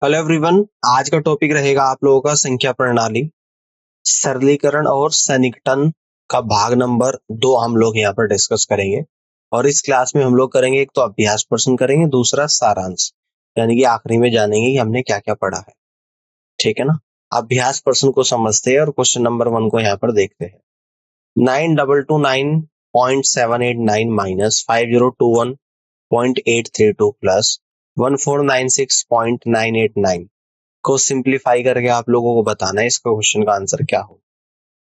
Hello everyone, आज का topic रहेगा आप लोगों का संख्या प्रणाली, सरलीकरण और सन्निकटन का भाग नंबर 2 हम लोग यहाँ पर डिस्कस करेंगे। और इस क्लास में हम लोग करेंगे, एक तो अभ्यास प्रश्न करेंगे, दूसरा सारांश, यानी कि आखिरी में जानेंगे कि हमने क्या क्या पढ़ा है। ठीक है ना। अभ्यास प्रश्न को समझते हैं और क्वेश्चन नंबर 1 को यहाँ पर देखते हैं। 9229.789 माइनस 5021.832 प्लस 1496.989 को सिंप्लीफाई करके आप लोगों को बताना है इसका क्वेश्चन का आंसर क्या हो।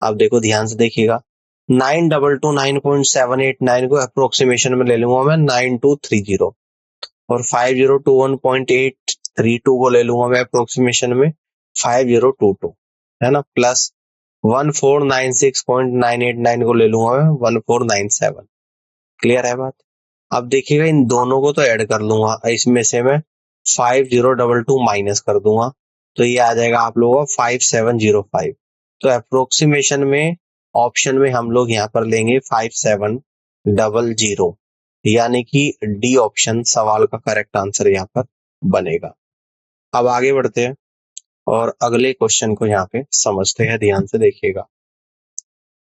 आप देखो, ध्यान से देखिएगा। 9229.789 को अप्रोक्सीमेशन में ले लूंगा मैं 9230, और 5021.832 को ले लूंगा मैं अप्रोक्सीमेशन में 5022, है ना, प्लस 1496.989 को ले लूंगा मैं 1497। क्लियर है बात। अब देखिएगा, इन दोनों को तो ऐड कर लूंगा, इसमें से मैं 5022 माइनस कर दूंगा, तो ये आ जाएगा आप लोगों का 5705। तो अप्रोक्सीमेशन में ऑप्शन में हम लोग यहाँ पर लेंगे 5700, यानी कि डी ऑप्शन सवाल का करेक्ट आंसर यहाँ पर बनेगा। अब आगे बढ़ते हैं और अगले क्वेश्चन को यहाँ पे समझते हैं, ध्यान से देखिएगा।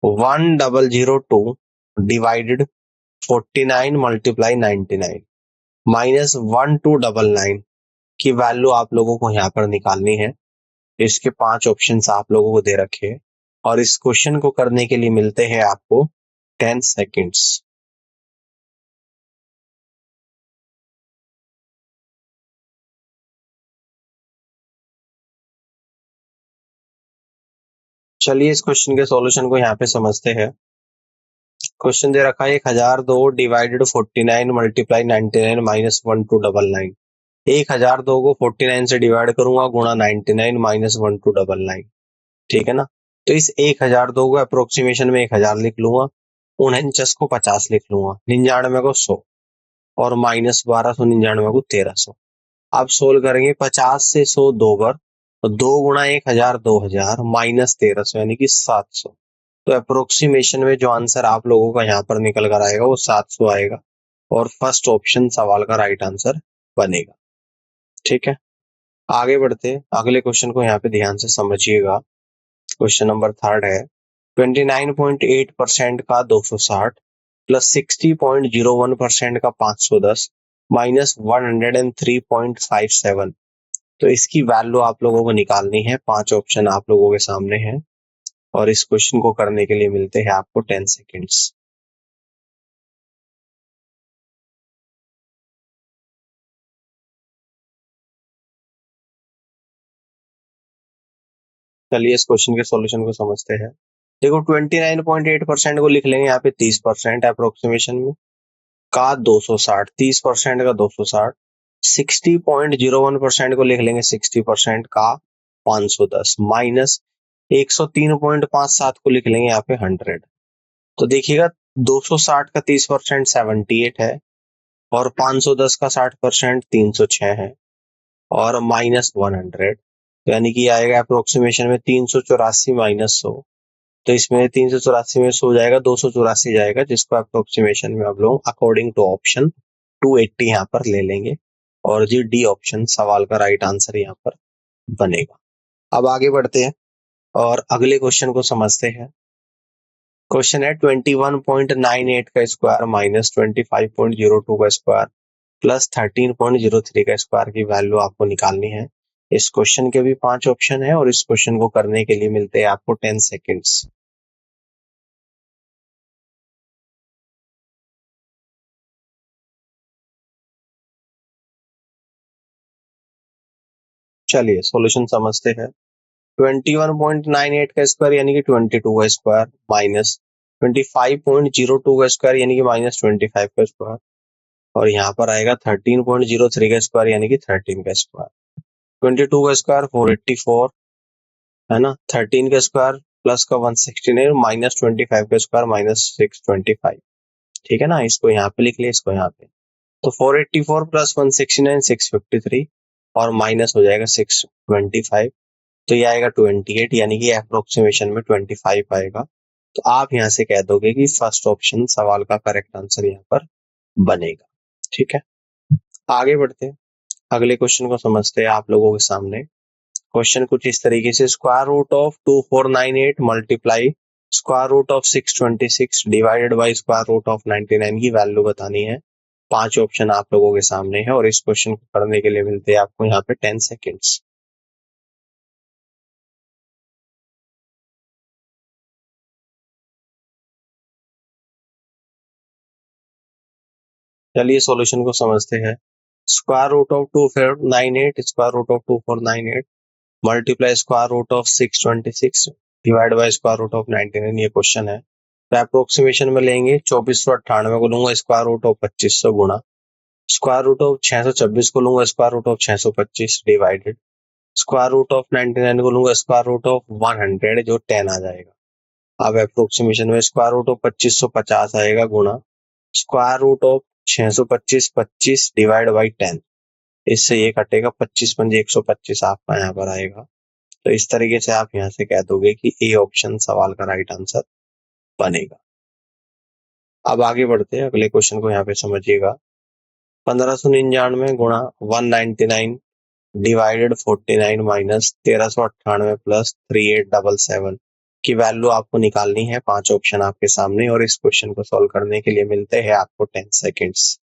1002 डिवाइडेड 49 मल्टीप्लाई 99 माइनस 1299 की वैल्यू आप लोगों को यहाँ पर निकालनी है। इसके 5 ऑप्शंस आप लोगों को दे रखे हैं और इस क्वेश्चन को करने के लिए मिलते हैं आपको 10 सेकेंड्स। चलिए इस क्वेश्चन के सॉल्यूशन को यहाँ पे समझते हैं। क्वेश्चन दे रखा है 1002 डिवाइडेड 49 मल्टीप्लाई 99 माइनस 1299। 1002 को 49 से डिवाइड करूंगा गुणा 99 माइनस 1299। ठीक है ना। तो इस 1002 को अप्रोक्सीमेशन में 1000 लिख लूंगा, 49 को 50 लिख लूंगा, 99 को 100 और माइनस 1299 को 1300। अब सोल्व करेंगे, 50 से 100 दो बार, तो 2 गुणा 1000 2000 माइनस 1300 यानी कि 700। तो अप्रोक्सीमेशन में जो आंसर आप लोगों का यहाँ पर निकल कर आएगा वो 700 आएगा और फर्स्ट ऑप्शन सवाल का राइट आंसर बनेगा। ठीक है, आगे बढ़ते हैं, अगले क्वेश्चन को यहाँ पे ध्यान से समझिएगा। क्वेश्चन नंबर 3 है 29.8% का 260 प्लस 60.01% का 510 माइनस 103.57। तो इसकी वैल्यू आप लोगों को निकालनी है। 5 ऑप्शन आप लोगों के सामने हैं और इस क्वेश्चन को करने के लिए मिलते हैं आपको 10 सेकेंड्स। चलिए इस क्वेश्चन के सॉल्यूशन को समझते हैं। देखो 29.8% को लिख लेंगे यहाँ पे 30% अप्रोक्सीमेशन में का 260, 30% का 260। 60.01% को लिख लेंगे 60% का 510 माइनस 103.57 को लिख लेंगे यहाँ पे 100। तो देखिएगा 260 का 30% 78 है और 510 का 60% 306 है और माइनस 100, तो यानी कि आएगा अप्रोक्सीमेशन में 384 माइनस 100। तो इसमें 384 में 100 जाएगा, 284 जाएगा, जिसको अप्रोक्सीमेशन में आप लोग अकॉर्डिंग टू ऑप्शन 280 यहाँ पर ले लेंगे और जी डी ऑप्शन सवाल का राइट आंसर यहाँ पर बनेगा। अब आगे बढ़ते हैं और अगले क्वेश्चन को समझते हैं। क्वेश्चन है 21.98 का स्क्वायर माइनस 25.02 का स्क्वायर प्लस 13.03 का स्क्वायर की वैल्यू आपको निकालनी है। इस क्वेश्चन के भी 5 ऑप्शन है और इस क्वेश्चन को करने के लिए मिलते हैं आपको 10 सेकेंड्स। चलिए सॉल्यूशन समझते हैं। 21.98 का स्क्वायर यानी कि 22 का स्क्वायर माइनस 25.02 का स्क्वायर यानी कि माइनस 25 का स्क्वायर और यहाँ पर आएगा 13.03 का स्क्वायर यानी कि 13 का स्क्वायर। 22 का स्क्वायर 484 है ना, 13 का स्क्वायर प्लस का 169 माइनस 25 का स्क्वायर माइनस 625। ठीक है ना, इसको यहाँ पे लिख लिया, इसको यहाँ पे। तो 484 प्लस 169 653 और माइनस हो जाएगा 625, तो ये आएगा 28 यानी कि अप्रोक्सीमेशन में 25 आएगा। तो आप यहाँ से कह दोगे कि फर्स्ट ऑप्शन सवाल का करेक्ट आंसर यहाँ पर बनेगा। ठीक है, आगे बढ़ते हैं। अगले क्वेश्चन को समझते हैं आप लोगों के सामने। क्वेश्चन कुछ इस तरीके से, square root of 2498 multiply square root of 626 divided by square root of 99 की वैल्यू बतानी है। 5 ऑप्शन आप लोगों के सामने है और इस क्वेश्चन को करने के लिए मिलते हैं आपको यहाँ पे 10 सेकेंड्स। चलिए सॉल्यूशन को समझते हैं। Square root of 2498 square root of 2498 multiply square root of 626 divide by square root of 99, ये क्वेश्चन है। तो अप्रोक्सीमेशन में लेंगे 2498 को लूंगा स्क्वायर रूट ऑफ 2500 गुणा स्क्वायर रूट ऑफ 626 को लूंगा square root of 625 divided square root of 99 को लूंगा स्क्वायर रूट ऑफ 100 जो 10 आ जाएगा। अब अप्रोक्सीमेशन में स्क्वायर रूट ऑफ 2550 आएगा गुणा square root of 625 25 divide by 10, इससे ये कटेगा 25 पंजे 125 आपका यहाँ पर आएगा। तो इस तरीके से आप यहाँ से कह दोगे कि ए ऑप्शन सवाल का राइट आंसर बनेगा। अब आगे बढ़ते हैं, अगले क्वेश्चन को यहाँ पे समझिएगा। 1599 गुणा 199 डिवाइडेड 49 माइनस 1398 प्लस 3877 की वैल्यू आपको निकालनी है। 5 ऑप्शन आपके सामने और इस क्वेश्चन को सॉल्व करने के लिए मिलते हैं आपको 10 सेकेंड्स।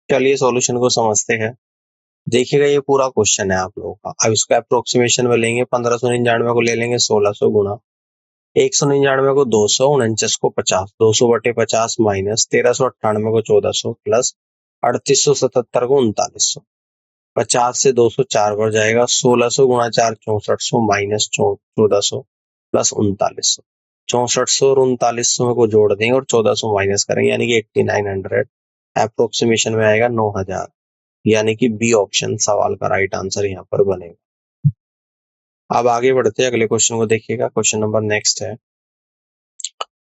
चलिए सॉल्यूशन को समझते हैं। देखिएगा ये पूरा क्वेश्चन है आप लोगों का। अब इसको अप्रोक्सीमेशन में लेंगे। 1599 को ले लेंगे 1600 गुणा 199 को 200 49 को 50 200 बटे 50 माइनस 1398 को 1400 प्लस 3877 को 3900। 50 से 200 4 बार जाएगा। 1600 गुणा 4 6400 माइनस 1400 प्लस 3900। 6400 और 3900 को जोड़ देंगे और 1400 माइनस करेंगे यानी कि 8900। अप्रोक्सीमेशन में आएगा 9000, यानी कि बी ऑप्शन सवाल का राइट आंसर यहाँ पर बनेगा। अब आगे बढ़ते हैं, अगले क्वेश्चन को देखिएगा। क्वेश्चन नंबर नेक्स्ट है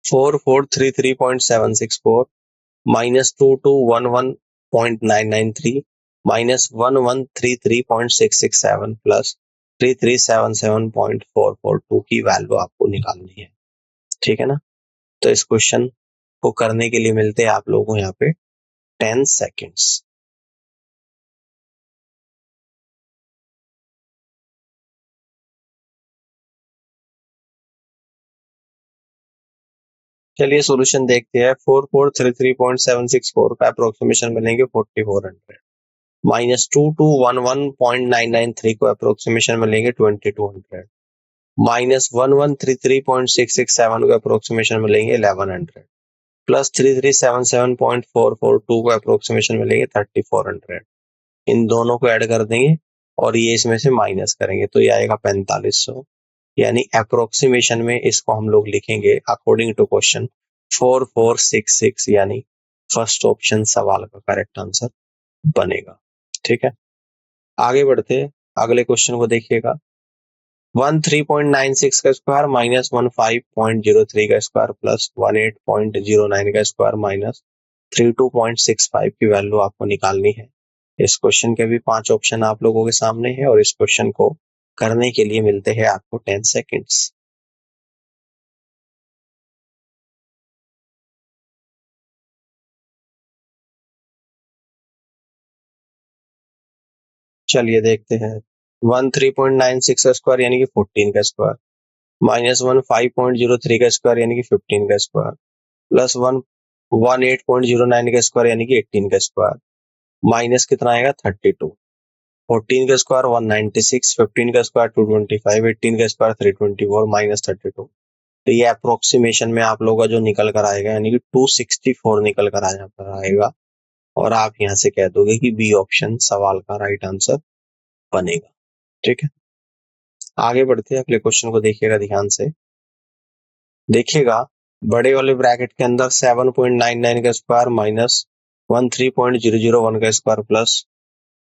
4433.764 माइनस 2211.993 माइनस 1133.667 प्लस 3377.442 की वैल्यू आपको निकालनी है। ठीक है ना। तो इस क्वेश्चन को करने के लिए मिलते हैं आप लोगों को यहाँ पे 10 सेकेंड्स। चलिए सॉल्यूशन देखते हैं। 4433.764 का अप्रोक्सीमेशन बनेंगे 4400 माइनस 2211.993 को अप्रोक्सीमेशन में लेंगे 2200 माइनस 1133.667 को अप्रोक्सीमेशन में लेंगे 1100 प्लस 3377.442 को अप्रोक्सीमेशन में लेंगे 3400। इन दोनों को ऐड कर देंगे और ये इसमें से माइनस करेंगे तो ये आएगा 4500। यानी अप्रोक्सीमेशन में इसको हम लोग लिखेंगे अकॉर्डिंग टू क्वेश्चन 4466, यानी फर्स्ट ऑप्शन सवाल का करेक्ट आंसर बनेगा। ठीक है, आगे बढ़ते हैं, अगले क्वेश्चन को देखिएगा। 13.96 का स्क्वायर माइनस 15.03 का स्क्वायर प्लस 18.09 का स्क्वायर माइनस 32.65 की वैल्यू आपको निकालनी है। इस क्वेश्चन के भी 5 ऑप्शन आप लोगों के सामने है और इस क्वेश्चन को करने के लिए मिलते हैं आपको 10 सेकेंड्स। चलिए देखते हैं। 13.96 का स्क्वायर यानी कि 14 का स्क्वायर माइनस 15.03 का स्क्वायर यानी कि 15 का स्क्वायर प्लस 18.09 का स्क्वायर यानी कि 18 का स्क्वायर माइनस कितना आएगा 32। 14 का स्क्वायर 196, 15 का स्क्वायर 225, 18 का स्क्वायर 324 माइनस 32। तो ये अप्रोक्सीमेशन में आप लोगों का जो निकल कर आएगा यानी कि 264 निकल कर आएगा और आप यहाँ से कह दोगे कि बी ऑप्शन सवाल का राइट आंसर बनेगा। ठीक है, आगे बढ़ते हैं, अगले क्वेश्चन को देखिएगा ध्यान से। देखिएगा बड़े वाले ब्रैकेट के अंदर 7.99 का स्क्वायर माइनस 13.001 का स्क्वायर प्लस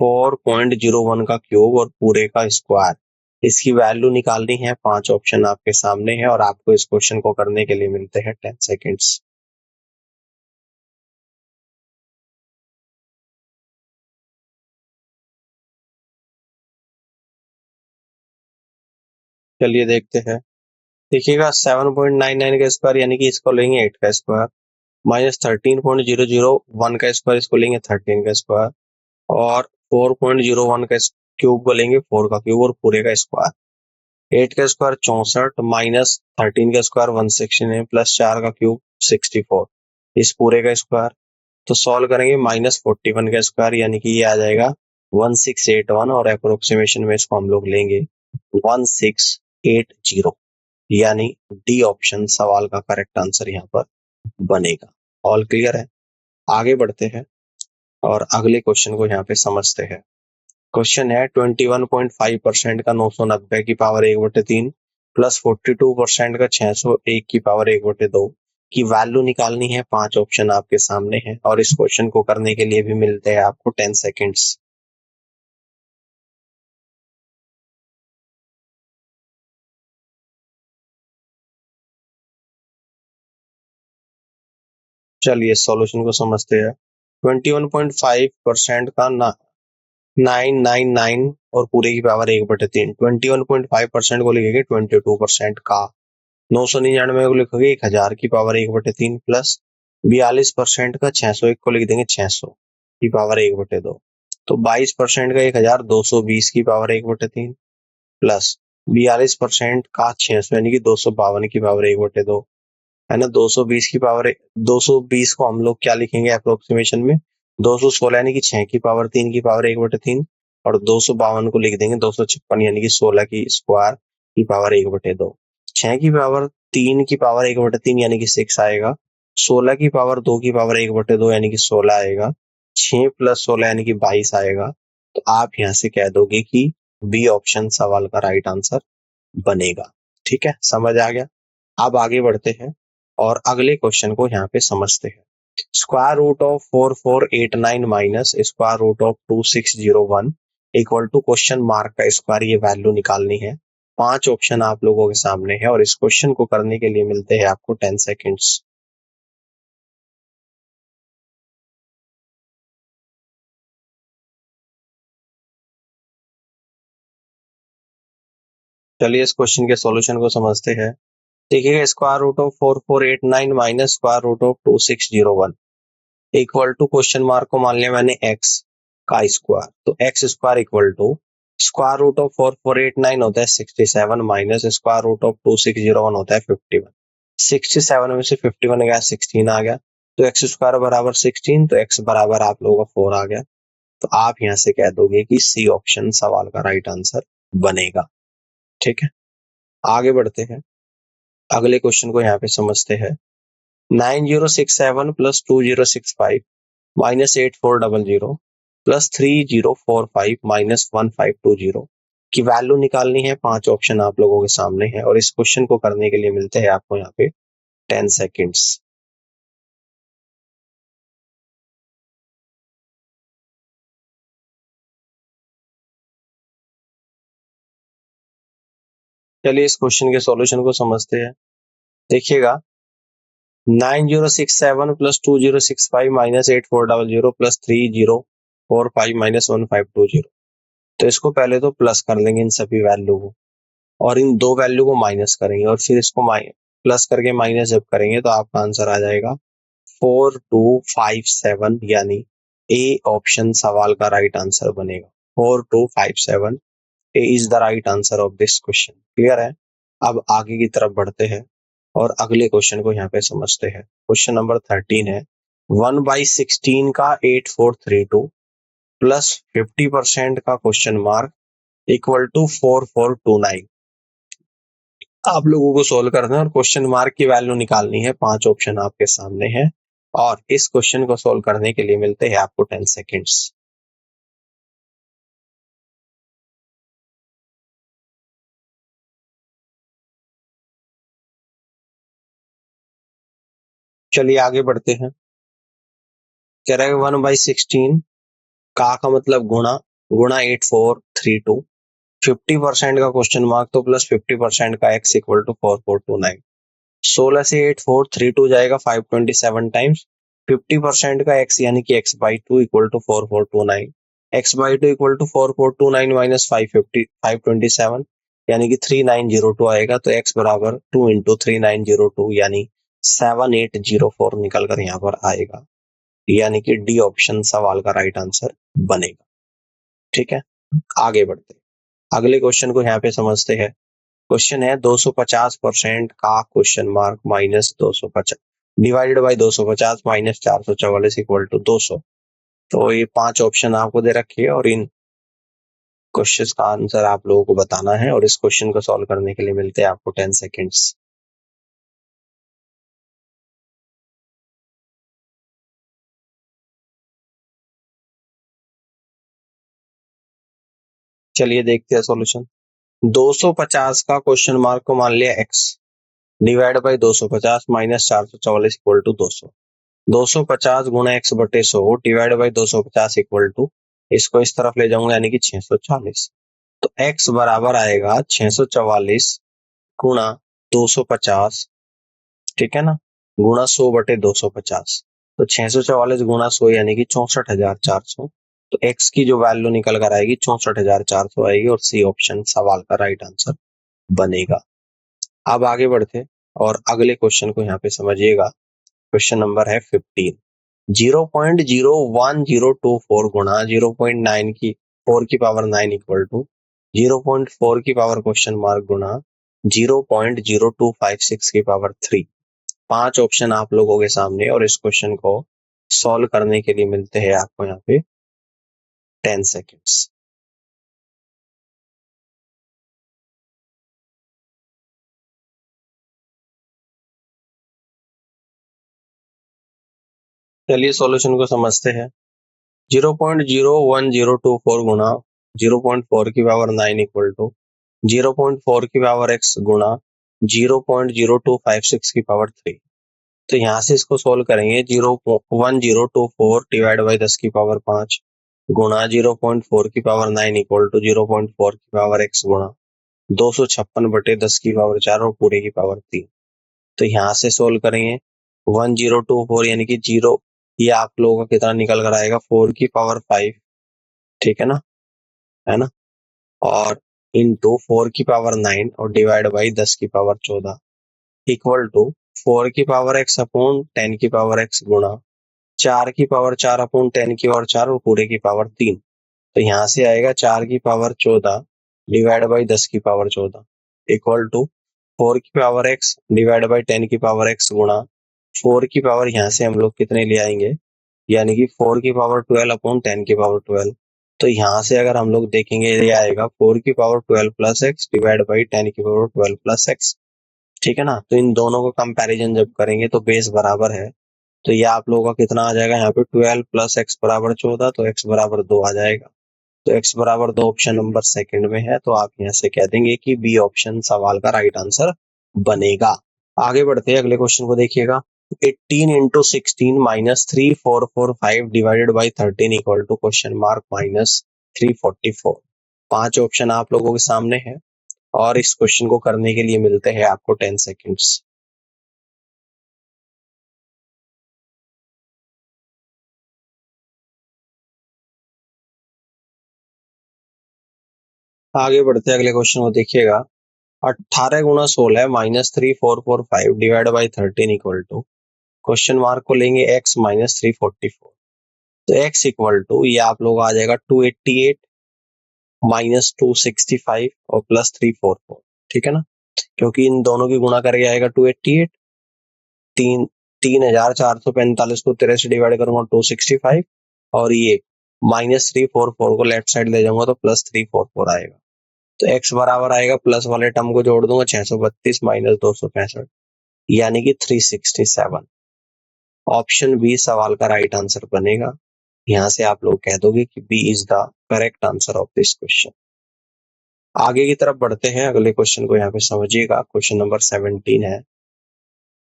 4.01 का क्यूब और पूरे का स्क्वायर, इसकी वैल्यू निकालनी है। 5 ऑप्शन आपके सामने है और आपको इस क्वेश्चन को करने के लिए मिलते हैं 10 सेकेंड्स। चलिए देखते हैं। देखिएगा 7.99 का स्क्वायर यानी कि इसको लेंगे 8 का स्क्वायर, माइनस 13.001 का स्क्वायर, इसको लेंगे 13 का स्क्वायर, और 4.01 का क्यूब को लेंगे 4 का क्यूब और पूरे का स्क्वायर। 8 का स्क्वायर 64, माइनस 13 का स्क्वायर 169, प्लस 4 का क्यूब 64, इस पूरे का स्क्वायर। तो सॉल्व करेंगे, माइनस 41 का स्क्वायर यानी कि ये आ जाएगा 1681, और अप्रोक्सीमेशन में इसको हम लोग लेंगे 1680, यानी डी ऑप्शन सवाल का करेक्ट आंसर यहाँ पर बनेगा। ऑल क्लियर है? आगे बढ़ते हैं और अगले क्वेश्चन को यहाँ पे समझते हैं। क्वेश्चन है 21.5% का 990 की पावर 1/3 प्लस 42% का 601 की पावर 1/2 की वैल्यू निकालनी है। 5 ऑप्शन आपके सामने हैं और इस क्वेश्चन को करने के लिए भी मिलते हैं आपको 10 सेकेंड्स। चलिए सॉल्यूशन को समझते हैं। 21.5% का 999 और पूरे की पावर 1/3, 21.5% को लिखेंगे 22% का, 999 को लिखोगे 1000 की पावर 1/3 प्लस 42% का 601 को लिख देंगे 600 की पावर 1/2, तो 22% का 1220 की पावर 1/3 प्लस 42% का 600 यानी कि 252 की पावर 1/2, है ना। 220 की पावर 220 को हम लोग क्या लिखेंगे अप्रोक्सीमेशन में, 216 यानी कि 6 की पावर 3 की पावर 1/3, और 252 को लिख देंगे 256 यानी कि 16 की स्क्वायर की पावर 1/2। 6 की पावर 3 की पावर 1/3 यानी कि 6 आएगा, 16 की पावर 2 की पावर 1/2 यानी कि 16 आएगा, 6 प्लस 16 यानी कि 22 आएगा। तो आप यहाँ से कह दोगे कि बी ऑप्शन सवाल का राइट आंसर बनेगा। ठीक है, समझ आ गया। अब आगे बढ़ते हैं और अगले क्वेश्चन को यहाँ पे समझते हैं। Square root of 4489 minus square root of 2601 equal to question mark का स्क्वायर, ये वैल्यू निकालनी है। 5 ऑप्शन आप लोगों के सामने है और इस क्वेश्चन को करने के लिए मिलते हैं आपको 10 सेकेंड्स। चलिए इस क्वेश्चन के सॉल्यूशन को समझते हैं। देखिएगा square root of 4489 minus square root of 2601 equal to question mark को मान लिया मैंने x का स्क्वायर, तो x square equal to square root of 4489 होता है 67 माइनस स्क्वायर रूट ऑफ 2601 होता है 51। 67 में से 51 गया 16 आ गया, तो एक्स स्क्वायर बराबर 16, तो एक्स बराबर आप लोगों का 4 आ गया। तो आप यहाँ से कह दोगे कि सी ऑप्शन सवाल का राइट आंसर बनेगा। ठीक है, आगे बढ़ते हैं, अगले क्वेश्चन को यहाँ पे समझते हैं। 9067 प्लस 2065 माइनस 8400 प्लस 3045 माइनस 1520 की वैल्यू निकालनी है। 5 ऑप्शन आप लोगों के सामने है और इस क्वेश्चन को करने के लिए मिलते हैं आपको यहाँ पे 10 सेकेंड्स। चलिए इस क्वेश्चन के सॉल्यूशन को समझते हैं। देखिएगा 9067 प्लस 2065 माइनस 8400 प्लस 3045 माइनस 1520, तो इसको पहले तो प्लस कर लेंगे इन सभी वैल्यू को और इन दो वैल्यू को माइनस करेंगे और फिर इसको प्लस करके माइनस जब करेंगे तो आपका आंसर आ जाएगा 4257, यानी ए ऑप्शन सवाल का राइट आंसर बनेगा। 4257 A is the right answer of this question. Clear है? अब आगे की तरफ बढ़ते हैं और अगले क्वेश्चन को यहाँ पे समझते हैं। क्वेश्चन नंबर 13 है 1/16 का 8432 प्लस 50% का क्वेश्चन मार्क इक्वल टू 4429। आप लोगों को सोल्व करना है और क्वेश्चन मार्क की वैल्यू निकालनी है। 5 ऑप्शन आपके सामने है और इस क्वेश्चन को सोल्व करने के लिए मिलते हैं आपको 10 सेकेंड्स। चलिए आगे बढ़ते हैं। कह रहा है 1/16 का मतलब गुणा गुणा 8432, 50% का क्वेश्चन मार्क तो प्लस 50% का x इक्वल टू 4429। 16 से 8432 जाएगा 527 टाइम्स, 50% का x यानी कि x/2 equal to 4429, x/2 equal to 4429 minus 527, यानी कि 3902 आएगा, तो x बराबर 2 इंटू 3902 यानी 7804 निकल कर यहाँ पर आएगा, यानी कि डी ऑप्शन सवाल का राइट आंसर बनेगा। ठीक है, आगे बढ़ते हैं, अगले क्वेश्चन को यहाँ पे समझते हैं। क्वेश्चन है 250% का question mark minus 250 divided by 250 minus 444 equal to 200। तो ये 5 ऑप्शन आपको दे रखे हैं और इन क्वेश्चंस का आंसर आप लोगों को बताना है, और इस क्वेश्चन को सॉल्व करने के लिए मिलते हैं आपको 10 सेकेंड्स। चलिए देखते हैं सॉल्यूशन। 250 का क्वेश्चन मार्क को मान लिया x divide by 250 minus 444 equal to 200। 250 गुना x बटे 100 डिवाइड बाई 250 इक्वल टू, इसको इस तरफ ले जाऊंगा यानी कि 640। तो x बराबर आएगा 644 गुणा 250, ठीक है ना, गुणा 100 बटे 250। तो 644 गुणा 100 यानी कि 64,400। तो x की जो वैल्यू निकल कर आएगी 64,400 आएगी, और सी ऑप्शन सवाल का राइट आंसर बनेगा। अब आगे बढ़ते और अगले क्वेश्चन को यहाँ पे समझिएगा। क्वेश्चन नंबर है 15। 0.01024 गुणा 0.9 की 4 की पावर 9 इक्वल टू 0.4 की पावर क्वेश्चन मार्क गुणा 0.0256 की पावर 3। 5 ऑप्शन आप लोगों के सामने, और इस क्वेश्चन को सॉल्व करने के लिए मिलते हैं आपको यहाँ पे 10 सेकेंड्स। चलिए सॉल्यूशन को समझते हैं। 0.01024 गुणा 0.4 की पावर 9 इक्वल टू 0.4 की पावर x गुणा 0.0256 की पावर 3। तो यहाँ से इसको सोल्व करेंगे। 0.1024 डिवाइड बाई 10 की पावर 5 गुणा 0.4 की पावर 9 इक्वल टू 0.4 की पावर x गुणा 256 बटे 10 की पावर 4 और पूरे की पावर 3। तो यहाँ से सोल्व करेंगे 1024 यानी कि 0, ये आप लोगों का कितना निकल कर आएगा 4 की पावर 5, ठीक है ना, और इंटू 4 की पावर 9 और डिवाइड बाई 10 की पावर 14 इक्वल टू 4 की पावर x अपॉन 10 की पावर x गुणा 4 की पावर 4 अपॉन 10 की पावर 4 और पूरे की पावर 3। तो यहाँ से आएगा 4 की पावर 14 डिवाइड बाई 10 की पावर 14 इक्वल टू 4 की पावर x डिवाइड बाई 10 की पावर x गुणा 4 की पावर यहाँ से हम लोग कितने ले आएंगे, यानी कि 4 की पावर 12 अपॉन 10 की पावर 12। तो यहाँ से अगर हम लोग देखेंगे ये आएगा 4 की power 12 plus x divide by 10 की पावर 12 प्लस एक्स, ठीक है ना। तो इन दोनों को कंपैरिजन जब करेंगे तो बेस बराबर है, तो ये आप लोगों का कितना आ जाएगा यहाँ पे 12 प्लस एक्स बराबर 14, तो एक्स बराबर 2 आ जाएगा। तो एक्स बराबर 2 ऑप्शन नंबर सेकंड में है, तो आप यहाँ से कह देंगे कि बी ऑप्शन सवाल का राइट आंसर बनेगा। आगे बढ़ते हैं, अगले क्वेश्चन को देखिएगा। 18 into 16 minus 3445 divided by 13 equal to question mark minus 344। 5 option आप लोगों के सामने है, और इस क्वेश्चन को करने के लिए मिलते हैं आपको 10 सेकेंड्स। आगे बढ़ते हैं, अगले क्वेश्चन को देखिएगा। 18 गुणा 16 minus 3445 divide by 13 equal to question mark को लेंगे x माइनस 344। तो x इक्वल टू ये आप लोग आ जाएगा 288 माइनस 265 और प्लस 344, ठीक है ना, क्योंकि इन दोनों की गुणा करके आएगा 288, 3,445 को 13 से डिवाइड करूंगा 265, और ये माइनस 344 को लेफ्ट साइड ले जाऊंगा तो प्लस 344 आएगा। तो x बराबर आएगा, प्लस वाले टर्म को जोड़ दूंगा 632 माइनस 265 यानी कि 367। ऑप्शन बी सवाल का राइट आंसर बनेगा। यहाँ से आप लोग कह दोगे कि B is the correct answer of this question. आगे की तरफ बढ़ते हैं, अगले क्वेश्चन को यहाँ पे समझिएगा। क्वेश्चन नंबर 17 है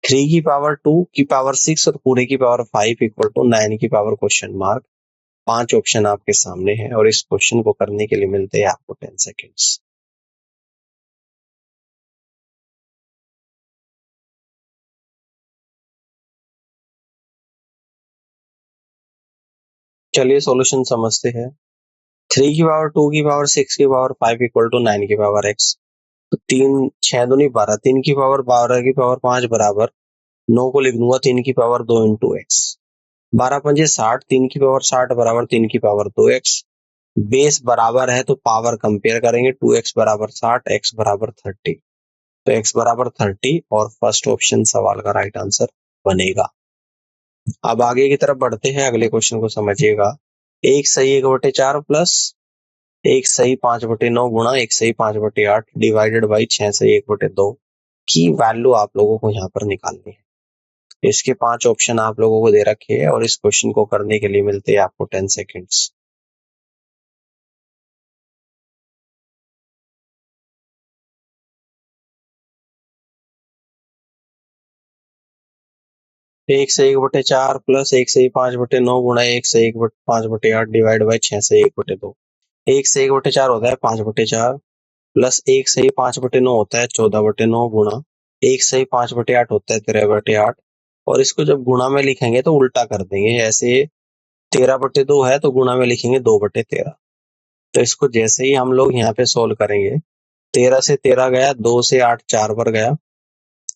3 की पावर 2 की पावर 6 और पूरे की पावर 5 इक्वल टू 9 की पावर क्वेश्चन मार्क। 5 ऑप्शन आपके सामने है, और इस क्वेश्चन को करने के लिए मिलते हैं आपको 10 सेकेंड्स। चलिए सॉल्यूशन समझते हैं। 3 की पावर 2 की पावर 6 की पावर 5 इक्वल टू 9 की पावर x। तो 3 6 दूनी 12, 3 की पावर 12 की पावर 5 बराबर 9 को लिख दूंगा 3 की पावर 2 इंटू एक्स। 12 पंजे 60, 3 की पावर 60 बराबर 3 की पावर 2x। बेस बराबर है तो पावर कंपेयर करेंगे, 2x बराबर 60, x बराबर 30। तो x बराबर 30 और फर्स्ट ऑप्शन सवाल का राइट आंसर बनेगा। अब आगे की तरफ बढ़ते हैं, अगले क्वेश्चन को समझिएगा। एक सही 1/4 प्लस एक सही 5/9 गुणा एक सही 5/8 डिवाइडेड बाई 6 सही 1/2 की वैल्यू आप लोगों को यहाँ पर निकालनी है। इसके 5 ऑप्शन आप लोगों को दे रखे हैं और इस क्वेश्चन को करने के लिए मिलते हैं आपको 10 सेकेंड्स। एक से 1/4 प्लस एक से 5/9 गुणा एक से 5/8 डिवाइड बाई 6 से 1/2। एक से 1/4 होता है 5/4 प्लस एक से 5/9 होता है 14/9 गुणा एक से 5/8 होता है 13/8। और इसको जब गुणा में लिखेंगे तो उल्टा कर देंगे, ऐसे 13/2 है तो गुणा में लिखेंगे 2/13। तो इसको जैसे ही हम लोग यहाँ पे सोल्व करेंगे, 13 से 13 गया, 2 से 8 4 पर गया,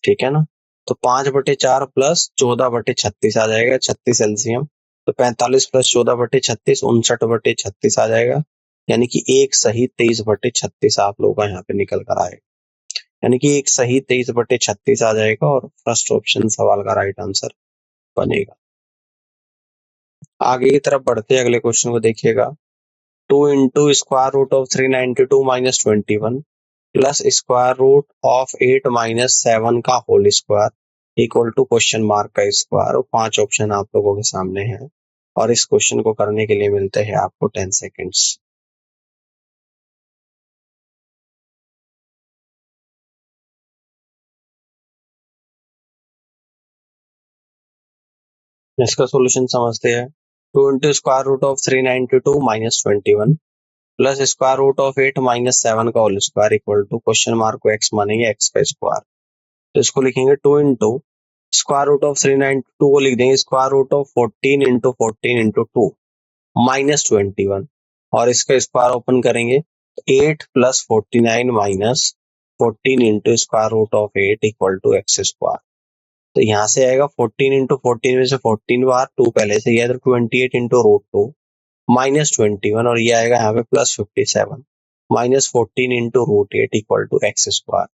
ठीक है ना। तो 5/4 प्लस 14/36 आ जाएगा, 36 एलसीएम। तो 45 प्लस 14/36 59/36 आ जाएगा। यानी कि एक सही 23/36 आप लोगों का यहाँ पे निकल कर आएगा। यानी कि एक सही 23/36 आ जाएगा और फर्स्ट ऑप्शन सवाल का राइट आंसर बनेगा। आगे की तरफ बढ़ते हैं, अगले क्वेश्चन को देखिएगा। 2 into square root of 392 minus 21 plus square root of 8 minus 7 का whole square equal to question mark का स्क्वायर। और 5 ऑप्शन आप लोगों के सामने हैं और इस क्वेश्चन को करने के लिए मिलते हैं आपको 10 सेकेंड्स। इसका सॉल्यूशन समझते हैं। 2 into square root of 392 minus 21 plus square root of 8 minus 7 का whole square equal to question mark को x मानेंगे x का स्क्वायर। तो इसको लिखेंगे 2 इंटू स्क्वायर रूट ऑफ 392 को लिख देंगे square root of 14 into 14 into 2 minus 21। और इसका स्क्वायर ओपन करेंगे 8 plus 49 minus 14 into square root of 8 equal to x square. तो यहाँ से आएगा 14 इंटू 14 में से 14 बार 2 पहले से, यह 28 इंटू रूट 2 माइनस 21 और ये आएगा यहाँ पे plus 57 minus 14 into root 8 equal to x square.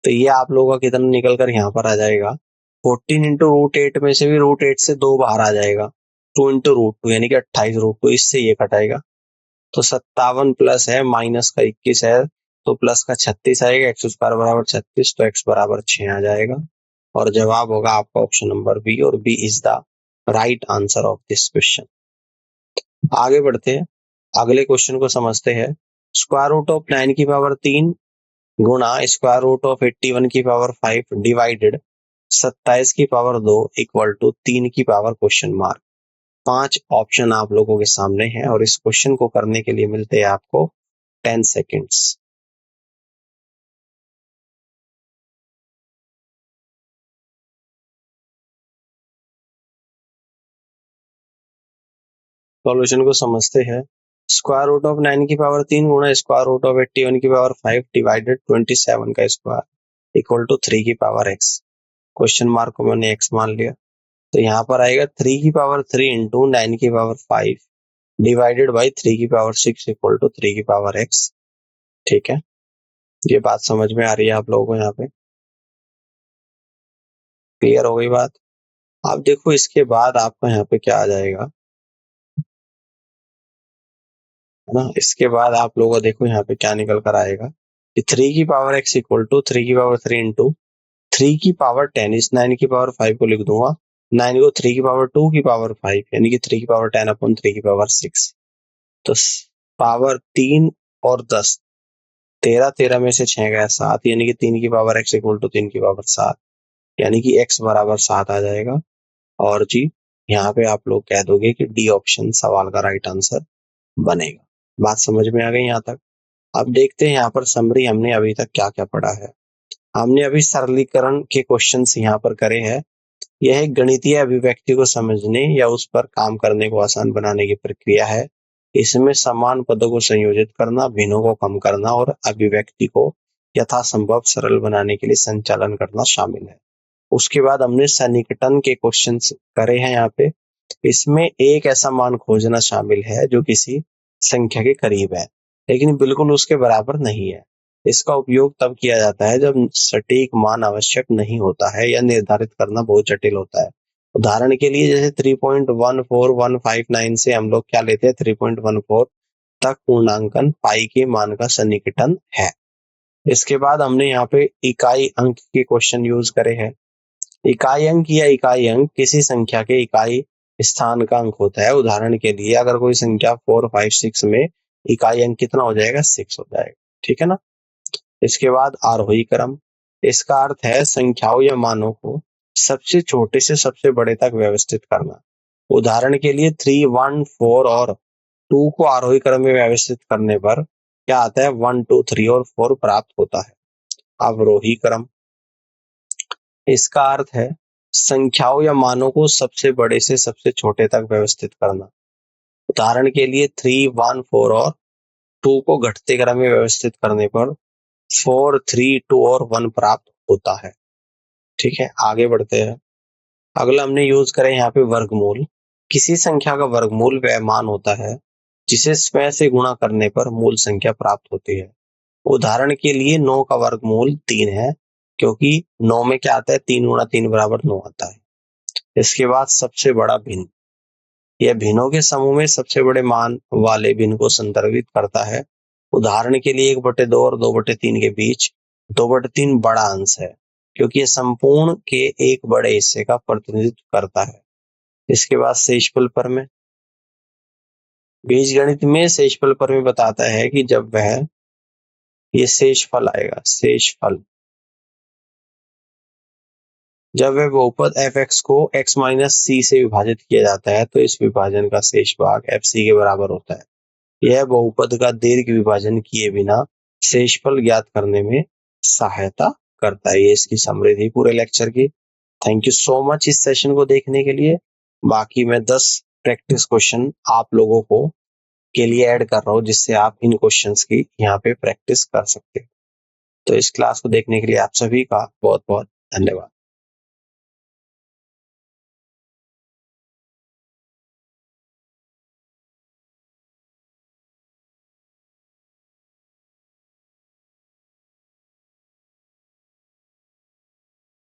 तो ये आप लोगों का कितना निकल कर यहाँ पर आ जाएगा, 14 इंटू रूट 8 में से भी रूट 8 से 2 बाहर आ जाएगा, 2 इंटू रूट 2 यानी कि 28 रूट 2, इससे ये कटाएगा। तो 57 प्लस है माइनस का 21 है तो प्लस का 36 आएगा, एक्स स्क्वायर बराबर 36 तो एक्स बराबर 6 आ जाएगा। और जवाब होगा आपका ऑप्शन नंबर बी और B is the right answer of this question. आगे बढ़ते हैं, अगले क्वेश्चन को समझते हैं। स्क्वायर रूट ऑफ 9 की पावर 3 गुणा स्क्वायर रूट ऑफ 81 की पावर 5 डिवाइडेड 27 की पावर 2 इक्वल टू 3 की पावर क्वेश्चन मार्क। 5 ऑप्शन आप लोगों के सामने हैं और इस क्वेश्चन को करने के लिए मिलते हैं आपको 10 सेकेंड्स। सॉल्यूशन को समझते हैं। स्क्वायर रूट ऑफ 9 की पावर 3 गुणा स्क्वायर रूट ऑफ 81 की पावर 5 डिवाइडेड 27 का स्क्वायर इक्वल टू 3 की पावर x। क्वेश्चन मार्क को मैंने x मान लिया, तो यहाँ पर आएगा 3 की पावर 3 इंटू 9 की पावर 5 डिवाइडेड बाई 3 की पावर 6 इक्वल टू 3 की पावर x। ठीक है, ये बात समझ में आ रही है आप लोगों को, यहाँ पे क्लियर हो गई बात। अब देखो इसके बाद आपका यहाँ पे क्या आ जाएगा, है ना। इसके बाद आप लोगों को देखो यहाँ पे क्या निकल कर आएगा कि 3 की पावर x इक्वल टू 3 की पावर 3 इंटू 3 की पावर 10, इस 9 की पावर 5 को लिख दूंगा, 9 को 3 की पावर 2 की पावर 5 यानी कि 3 की पावर 10 अपॉन 3 की पावर 6। तो पावर 3 और 10, 13 13 में से 6 गया 7 यानी कि 3 की पावर x इक्वल टू 3 की पावर 7 यानी कि x बराबर 7 आ जाएगा। और जी यहाँ पे आप लोग कह दोगे कि डी ऑप्शन सवाल का राइट आंसर बनेगा। बात समझ में आ गई यहाँ तक। अब देखते हैं यहाँ पर समरी हमने अभी तक क्या क्या पढ़ा है। हमने अभी सरलीकरण के क्वेश्चंस यहाँ पर करे हैं। यह एक गणितीय अभिव्यक्ति को समझने या उस पर काम करने को आसान बनाने की प्रक्रिया है। इसमें समान पदों को संयोजित करना, भिन्नों को कम करना और अभिव्यक्ति को यथासंभव सरल बनाने के लिए संचालन करना शामिल है। उसके बाद हमने सन्निकटन के क्वेश्चंस करे हैं यहाँ पे। इसमें एक ऐसा मान खोजना शामिल है जो किसी संख्या के करीब है लेकिन बिल्कुल उसके बराबर नहीं है। इसका उपयोग तब किया जाता है जब सटीक मान आवश्यक नहीं होता है या निर्धारित करना बहुत जटिल होता है। उदाहरण के लिए जैसे 3.14159 से हम लोग क्या लेते हैं, 3.14 तक पूर्णांकन पाई के मान का सन्निकटन है। इसके बाद हमने यहाँ पे इकाई अंक के क्वेश्चन यूज करे हैं। इकाई अंक या इकाई अंक किसी संख्या के इकाई स्थान का अंक होता है। उदाहरण के लिए अगर कोई संख्या 4, 5, 6 में इकाई अंक कितना हो जाएगा, 6 हो जाएगा। ठीक है ना। इसके बाद आरोही क्रम, इसका अर्थ है संख्याओं या मानों को सबसे छोटे से सबसे बड़े तक व्यवस्थित करना। उदाहरण के लिए 3, 1, 4 और 2 को आरोही क्रम में व्यवस्थित करने पर क्या आता है, 1, 2, 3 और 4 प्राप्त होता है। अवरोही क्रम, इसका अर्थ है संख्याओं या मानों को सबसे बड़े से सबसे छोटे तक व्यवस्थित करना। उदाहरण के लिए 3, 1, 4 और 2 को घटते क्रम में व्यवस्थित करने पर 4, 3, 2 और 1 प्राप्त होता है। ठीक है, आगे बढ़ते हैं। अगला हमने यूज करें यहाँ पे वर्गमूल। किसी संख्या का वर्गमूल वह मान होता है जिसे स्वयं से गुणा करने पर मूल संख्या प्राप्त होती है। उदाहरण के लिए 9 का वर्गमूल 3 है क्योंकि 9 में क्या आता है, 3 गुणा 3 बराबर 9 आता है। इसके बाद सबसे बड़ा भिन्न, यह भिन्नों के समूह में सबसे बड़े मान वाले भिन्न को संदर्भित करता है। उदाहरण के लिए 1/2 और 2/3 के बीच 2/3 बड़ा अंश है क्योंकि यह संपूर्ण के एक बड़े हिस्से का प्रतिनिधित्व करता है। इसके बाद शेषफल प्रमेय, बीजगणित में शेषफल प्रमेय बताता है कि जब वह ये शेषफल आएगा, शेषफल जब वह बहुपद f(x) को x - c से विभाजित किया जाता है तो इस विभाजन का शेष भाग fc के बराबर होता है। यह बहुपद का दीर्घ विभाजन किए बिना शेषफल ज्ञात करने में सहायता करता है। ये इसकी समरी थी पूरे लेक्चर की। थैंक यू सो मच इस सेशन को देखने के लिए। बाकी मैं 10 प्रैक्टिस क्वेश्चन आप लोगों को के लिए ऐड कर रहा हूँ जिससे आप इन क्वेश्चंस की यहाँ पे प्रैक्टिस कर सकते हैं। तो इस क्लास को देखने के लिए आप सभी का बहुत बहुत धन्यवाद।